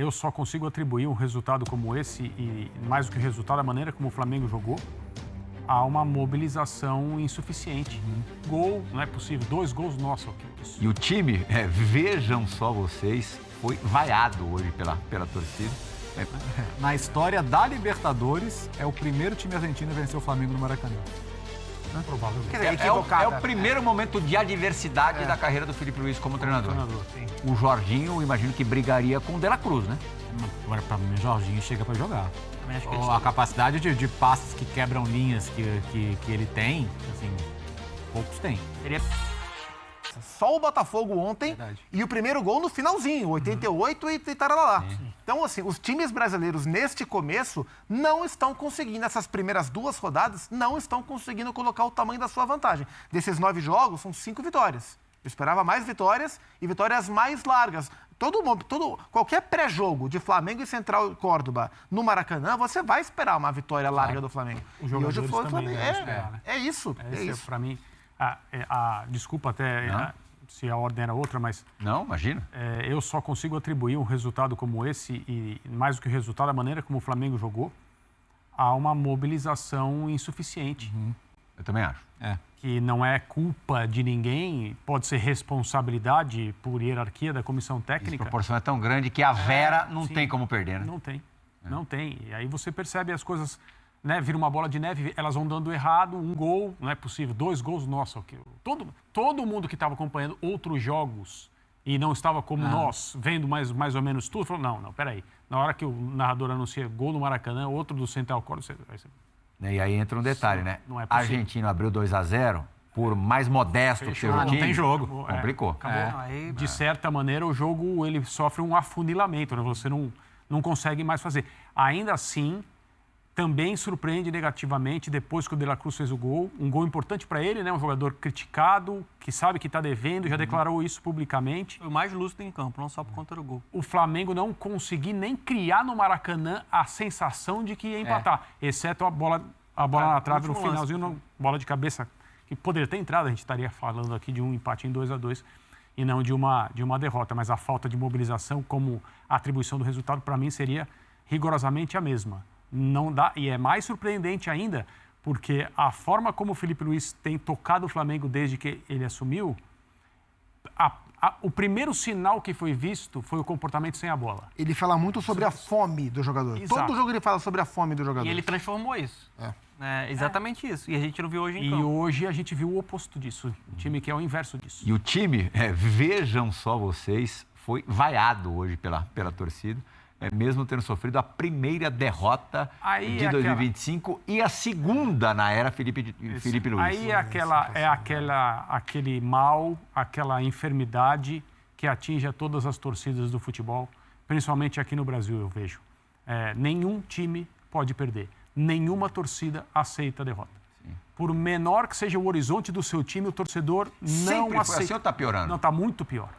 eu só consigo atribuir um resultado como esse, e mais do que o resultado, a maneira como o Flamengo jogou, a uma mobilização insuficiente. Gol, não é possível. 2 gols, nossa. Isso. E o time, vejam só vocês, foi vaiado hoje pela torcida. Na história da Libertadores, é o primeiro time argentino a vencer o Flamengo no Maracanã. Provavelmente. Quer dizer, equivocado. É o primeiro momento de adversidade da carreira do Felipe Luiz como treinador. Sim. O Jorginho, eu imagino que brigaria com o De La Cruz, né? Agora, pra mim, o Jorginho chega pra jogar. Também acho que A capacidade de passes que quebram linhas que ele tem, assim, poucos têm. seria... Só o Botafogo ontem. Verdade. E o primeiro gol no finalzinho, 88 e tarará. Então, assim, os times brasileiros neste começo não estão conseguindo, nessas primeiras 2 rodadas, não estão conseguindo colocar o tamanho da sua vantagem. Desses 9 jogos, são 5 vitórias. Eu esperava mais vitórias e vitórias mais largas. Qualquer pré-jogo de Flamengo e Central Córdoba no Maracanã, você vai esperar uma vitória larga do Flamengo. Os E hoje jogadores foi o também Flamengo. devem esperar, né? É isso. Para mim, desculpa até se a ordem era outra, mas Não, imagina. eu só consigo atribuir um resultado como esse, e mais do que o resultado, a maneira como o Flamengo jogou, a uma mobilização insuficiente. Eu também acho. Que não é culpa de ninguém, pode ser responsabilidade por hierarquia da comissão A técnica. proporção é tão grande que a Vera não sim. tem como perder, né? Não tem, não tem. E aí você percebe as coisas, né, vira uma bola de neve, elas vão dando errado, 1 gol, não é possível, 2 gols, nossa. Todo mundo que estava acompanhando outros jogos e não estava como nós, vendo mais ou menos tudo, falou, não, peraí. Na hora que o narrador anuncia gol no Maracanã, outro do Central Córdoba, E aí entra um detalhe, né? Não é A possível. Argentina abriu 2 a 0, por mais modesto que seja o não time, tem jogo. complicou. Aí, De certa maneira, o jogo ele sofre um afunilamento, né? Você não consegue mais fazer. Ainda assim, também surpreende negativamente depois que o De La Cruz fez o gol. Um gol importante para ele, né? Um jogador criticado, que sabe que está devendo, já declarou isso publicamente. foi o mais lúcido em campo, não só por conta do gol. O Flamengo não conseguir nem criar no Maracanã a sensação de que ia empatar, exceto a bola na trave no último finalzinho, bola de cabeça, que poderia ter entrado, a gente estaria falando aqui de um empate em 2 a 2 e não de uma derrota, mas a falta de mobilização como atribuição do resultado, para mim, seria rigorosamente a mesma. Não dá, e é mais surpreendente ainda, porque a forma como o Felipe Luiz tem tocado o Flamengo desde que ele assumiu, o primeiro sinal que foi visto foi o comportamento sem a bola. Ele fala muito sobre a fome do jogador. Exato. Todo jogo ele fala sobre a fome do jogador. E ele transformou isso. Exatamente isso. E a gente não viu hoje em E campo. hoje a gente viu o oposto disso. O time que é o inverso disso. E o time, vejam só vocês, foi vaiado hoje pela torcida, mesmo tendo sofrido a primeira derrota Aí de é 2025 e a segunda na era Felipe Luiz. Aí aquele mal, aquela enfermidade que atinge a todas as torcidas do futebol, principalmente aqui no Brasil, eu vejo. Nenhum time pode perder. Nenhuma torcida aceita a derrota. Por menor que seja o horizonte do seu time, o torcedor não Sempre foi aceita. assim ou tá piorando? Não, está muito pior.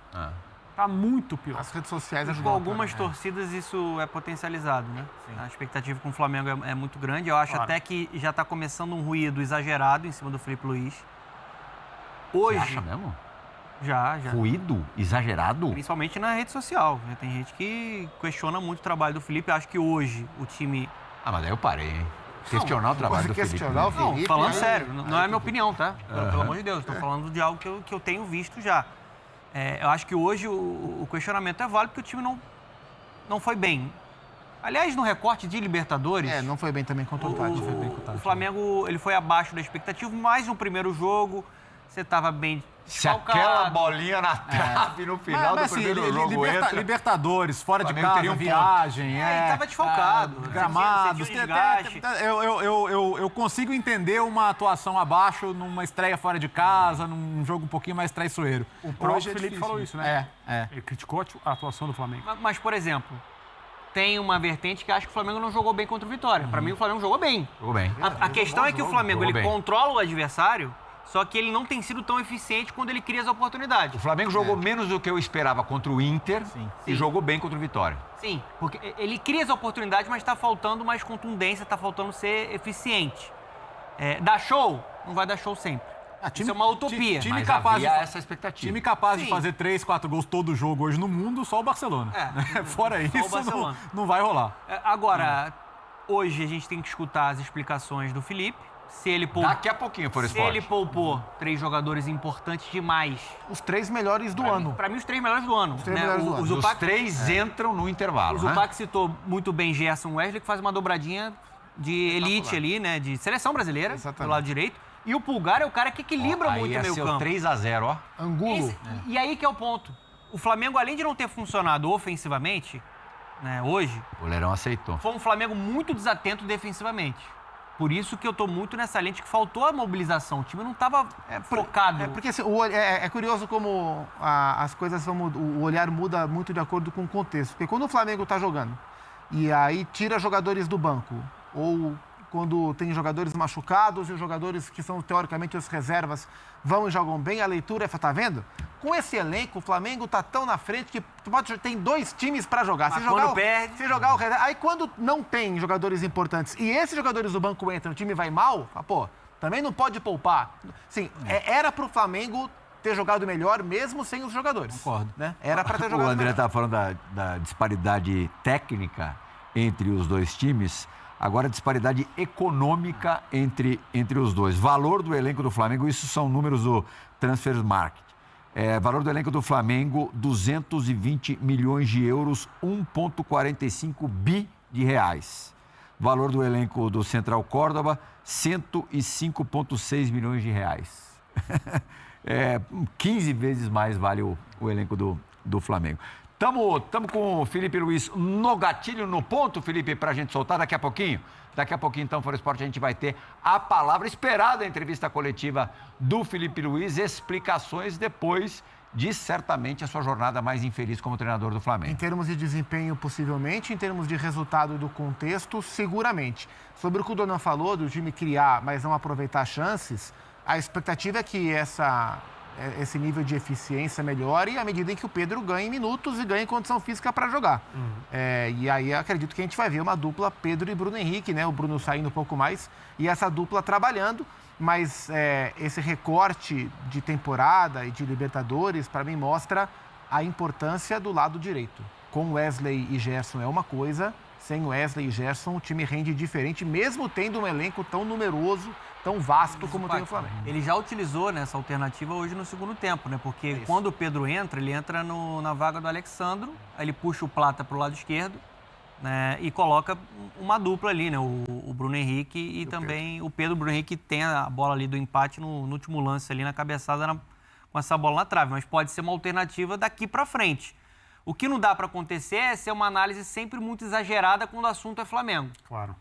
Está muito pior. As redes sociais Com ajudam. algumas torcidas isso é potencializado, né? A expectativa com o Flamengo é muito grande. Eu acho até que já está começando um ruído exagerado em cima do Felipe Luiz. Hoje... Você acha mesmo? Já. Ruído? Exagerado? Principalmente na rede social. Tem gente que questiona muito o trabalho do Felipe. Eu acho que hoje o time... Mas daí eu parei, hein? Questionar o trabalho do Felipe. questionar o Luiz. Não, Felipe, falando aí- sério, não é minha opinião, tá? Pelo amor de Deus, estou falando de algo que eu tenho visto já. Eu acho que hoje o questionamento é válido porque o time não foi bem. Aliás, no recorte de Libertadores... não foi bem também contra o Tati. O Flamengo ele foi abaixo da expectativa, mas no primeiro jogo você estava bem Se desfalcado. aquela bolinha na trave no final do primeiro jogo entra... Libertadores, fora de Flamengo casa, teria um viagem. Ele estava desfalcado. Gramados. Sentiu desgaste. Eu consigo entender uma atuação abaixo numa estreia fora de casa, num jogo um pouquinho mais traiçoeiro. O próprio Hoje é Felipe difícil. falou isso, né? É. Ele criticou a atuação do Flamengo. Mas, por exemplo, tem uma vertente que acha que o Flamengo não jogou bem contra o Vitória. Para mim, o Flamengo jogou bem. Jogou bem. A questão é que o Flamengo jogou ele bem. controla o adversário, só que ele não tem sido tão eficiente quando ele cria as O oportunidades. Flamengo jogou menos do que eu esperava contra o Inter e Sim. jogou bem contra o Vitória. Sim, porque ele cria as oportunidades, mas está faltando mais contundência, está faltando ser eficiente. Dar show? Não vai dar show sempre. Isso é uma utopia. Time Mas capaz havia de, essa expectativa. time capaz de Sim. fazer 3, 4 gols todo jogo hoje no mundo, só o Barcelona. Fora Só o isso, Barcelona. não vai rolar. Agora, hoje a gente tem que escutar as explicações do Felipe. Se ele poupou, Daqui a pouquinho, por se esporte. ele poupou 3 jogadores importantes demais. Os 3 melhores do ano. Para mim, os 3 melhores do ano. três melhores do ano. O Os Zupac, 3 entram no intervalo, o né? Zupac citou muito bem Gerson Wesley, que faz uma dobradinha de elite ali, né? De seleção brasileira, Exatamente. do lado direito. E o Pulgar é o cara que equilibra muito o meio campo. 3-0, ó. Angulo. E aí que é o ponto. O Flamengo, além de não ter funcionado ofensivamente, né, hoje, O goleirão aceitou. foi um Flamengo muito desatento defensivamente. Por isso que eu tô muito nessa lente que faltou a mobilização. O time não estava focado. Porque assim, é curioso como as coisas vão o olhar muda muito de acordo com o contexto. Porque quando o Flamengo está jogando e aí tira jogadores do banco, ou quando tem jogadores machucados e os jogadores que são teoricamente as reservas vão e jogam bem, a leitura é, tá vendo? Com esse elenco, o Flamengo está tão na frente que tem 2 times para jogar. Mas quando perde... Se jogar o reserva... Aí quando não tem jogadores importantes e esses jogadores do banco entram, o time vai mal, pô, também não pode poupar. Sim, era para o Flamengo ter jogado melhor mesmo sem os jogadores. Concordo. Né? Era para ter jogado O André melhor. estava falando da disparidade técnica entre os dois times. Agora, a disparidade econômica entre os dois. Valor do elenco do Flamengo, isso são números do Transfer Market. Valor do elenco do Flamengo, 220 milhões de euros, 1,45 bi de reais. Valor do elenco do Central Córdoba, 105,6 milhões de reais. 15 vezes mais vale o elenco do Flamengo. Estamos com o Felipe Luiz no gatilho, no ponto, Felipe, para a gente soltar daqui a pouquinho. Daqui a pouquinho, então, Fora Esporte, a gente vai ter a palavra esperada, a entrevista coletiva do Felipe Luiz, explicações depois de, certamente, a sua jornada mais infeliz como treinador do Em Flamengo. termos de desempenho, possivelmente. Em termos de resultado do contexto, seguramente. Sobre o que o Donan falou, do time criar, mas não aproveitar chances, a expectativa é que esse nível de eficiência melhore à medida em que o Pedro ganhe minutos e ganhe condição física para jogar. E aí acredito que a gente vai ver uma dupla Pedro e Bruno Henrique, né? O Bruno saindo um pouco mais e essa dupla trabalhando, mas esse recorte de temporada e de Libertadores, para mim, mostra a importância do lado direito. Com Wesley e Gerson é uma coisa, sem Wesley e Gerson o time rende diferente, mesmo tendo um elenco tão numeroso, tão vasto como tem o Flamengo. Ele já utilizou nessa alternativa hoje no segundo tempo, né? Porque quando o Pedro entra, ele entra na vaga do Alexandro, aí ele puxa o Plata para o lado esquerdo, né? E coloca uma dupla ali, né? O Bruno Henrique e também o Pedro. O Bruno Henrique tem a bola ali do empate no último lance ali na cabeçada com essa bola na trave, mas pode ser uma alternativa daqui para frente. O que não dá para acontecer é ser uma análise sempre muito exagerada quando o assunto é Flamengo. Claro.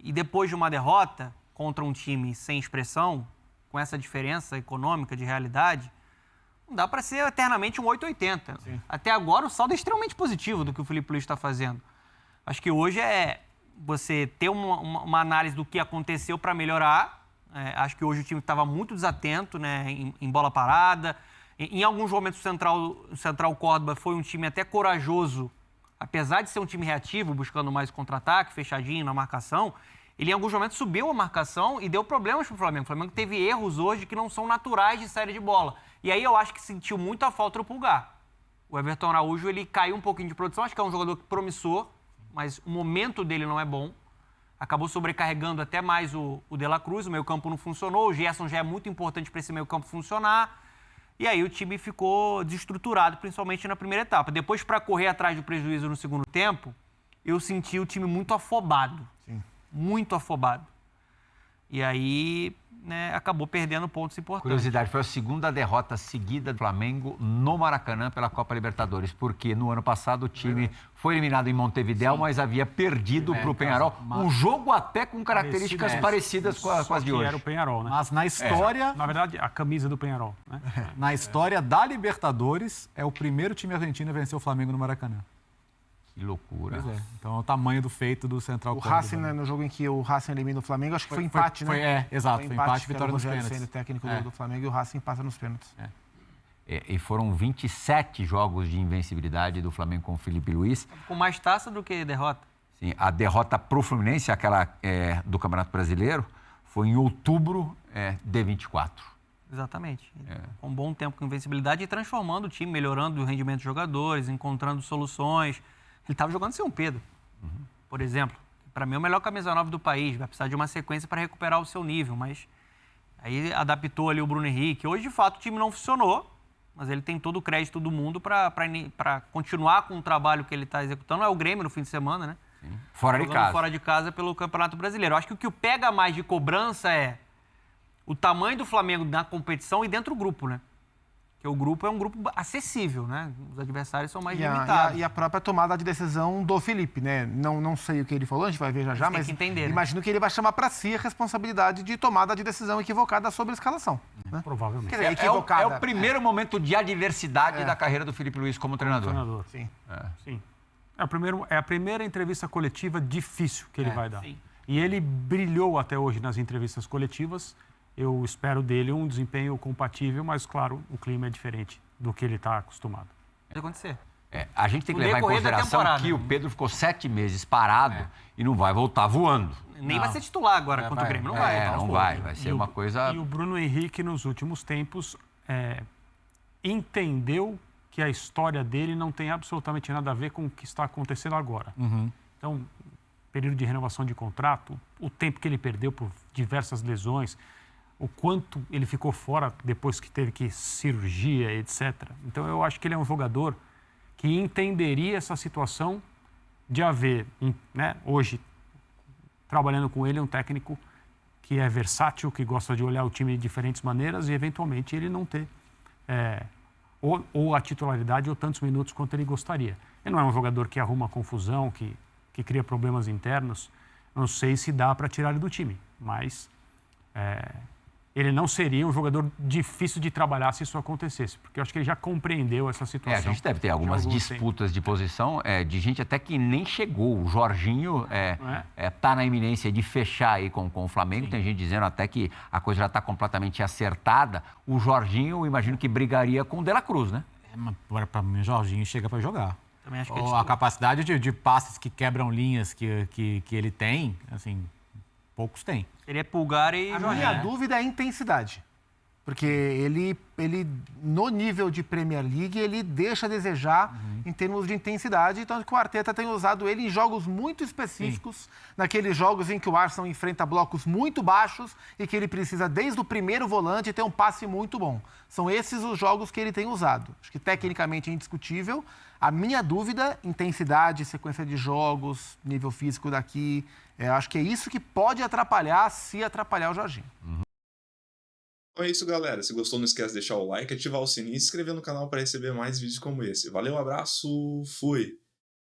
E depois de uma derrota contra um time sem expressão, com essa diferença econômica de realidade, não dá para ser eternamente um 880. Sim. Até agora o saldo é extremamente positivo do que o Felipe Luiz está fazendo. Acho que hoje é você ter uma análise do que aconteceu para melhorar. Acho que hoje o time estava muito desatento, né, em bola parada. Em alguns momentos o Central Córdoba foi um time até corajoso, apesar de ser um time reativo, buscando mais contra-ataque, fechadinho na marcação. Ele, em alguns momentos, subiu a marcação e deu problemas para o Flamengo. O Flamengo teve erros hoje que não são naturais de saída de bola. E aí eu acho que sentiu muito a falta do Pulgar. O Everton Araújo, ele caiu um pouquinho de produção. Acho que é um jogador promissor, mas o momento dele não é bom. Acabou sobrecarregando até mais o De La Cruz. O meio-campo não funcionou. O Gerson já é muito importante para esse meio-campo funcionar. E aí o time ficou desestruturado, principalmente na primeira etapa. Depois, para correr atrás do prejuízo no segundo tempo, eu senti o time muito afobado. Sim. Muito afobado. E aí, né, acabou perdendo pontos importantes. Curiosidade, foi a segunda derrota seguida do Flamengo no Maracanã pela Copa Libertadores, porque no ano passado o time foi eliminado em Montevidéu, mas havia perdido para o Penharol. Um jogo até com características parecidas com as de hoje. Era o Penharol, né? Mas na história... Na verdade, a camisa do Penharol. Né? Na história da Libertadores, é o primeiro time argentino a vencer o Flamengo no Maracanã. Que loucura. Pois é. Então é o tamanho do feito do Central O Córdoba. Racing, né, no jogo em que o Racing elimina o Flamengo, acho que foi empate, né? Exato, foi empate, vitória nos o pênaltis. Rogério Ceni, técnico do Flamengo, e o Racing passa nos pênaltis. E foram 27 jogos de invencibilidade do Flamengo com o Felipe Luiz. Com mais taça do que derrota. Sim, a derrota pro Fluminense, aquela do Campeonato Brasileiro, foi em outubro D24. Exatamente. Com um bom tempo com invencibilidade e transformando o time, melhorando o rendimento dos jogadores, encontrando soluções. Ele estava jogando sem o Pedro, por exemplo. Para mim, é o melhor camisa 9 do país. Vai precisar de uma sequência para recuperar o seu nível, mas aí adaptou ali o Bruno Henrique. Hoje, de fato, o time não funcionou, mas ele tem todo o crédito do mundo para continuar com o trabalho que ele está executando. É o Grêmio no fim de semana, né? Sim. Fora de casa. Fora de casa pelo Campeonato Brasileiro. Eu acho que o que pega mais de cobrança é o tamanho do Flamengo na competição e dentro do grupo, né? Porque o grupo é um grupo acessível, né? Os adversários são mais limitados. E a própria tomada de decisão do Felipe, né? Não sei o que ele falou, a gente vai ver já, mas imagino que ele vai chamar para si a responsabilidade de tomada de decisão equivocada sobre a escalação. Né? Provavelmente. Quer dizer, equivocada. É o primeiro momento de adversidade da carreira do Felipe Luiz como treinador. Sim. Sim. É a primeira entrevista coletiva difícil que ele vai dar. Sim. E ele brilhou até hoje nas entrevistas coletivas. Eu espero dele um desempenho compatível, mas, claro, o clima é diferente do que ele está acostumado. Pode acontecer. A gente tem que No levar em decorrer da consideração temporada. que o Pedro ficou 7 meses parado e não vai voltar voando. Nem vai ser titular agora contra o Grêmio. Não vai. Não vai. Vai ser uma coisa... E o Bruno Henrique, nos últimos tempos, entendeu que a história dele não tem absolutamente nada a ver com o que está acontecendo agora. Então, período de renovação de contrato, o tempo que ele perdeu por diversas lesões, o quanto ele ficou fora depois que teve que cirurgia, etc. Então, eu acho que ele é um jogador que entenderia essa situação de haver, né, hoje, trabalhando com ele, um técnico que é versátil, que gosta de olhar o time de diferentes maneiras e, eventualmente, ele não ter ou a titularidade ou tantos minutos quanto ele gostaria. Ele não é um jogador que arruma confusão, que cria problemas internos. Não sei se dá para tirar ele do time, mas ele não seria um jogador difícil de trabalhar se isso acontecesse, porque eu acho que ele já compreendeu essa situação. A gente deve ter algumas disputas de posição de gente até que nem chegou. O Jorginho está na iminência de fechar aí com o Flamengo. Sim. Tem gente dizendo até que a coisa já está completamente acertada. O Jorginho, imagino que brigaria com o De La Cruz, né? Para mim, o Jorginho chega para jogar. Também acho que A capacidade de passes que quebram linhas que ele tem, assim, poucos têm. Ele é Pulgar e A Jorginho. minha dúvida é a intensidade. Porque ele, no nível de Premier League, ele deixa a desejar em termos de intensidade. Então, que o Arteta tem usado ele em jogos muito específicos, naqueles jogos em que o Arsenal enfrenta blocos muito baixos e que ele precisa, desde o primeiro volante, ter um passe muito bom. São esses os jogos que ele tem usado. Acho que, tecnicamente, é indiscutível. A minha dúvida, intensidade, sequência de jogos, nível físico daqui, acho que é isso que pode atrapalhar, se atrapalhar o Jorginho. Então é isso, galera. Se gostou, não esquece de deixar o like, ativar o sininho e se inscrever no canal para receber mais vídeos como esse. Valeu, um abraço, fui!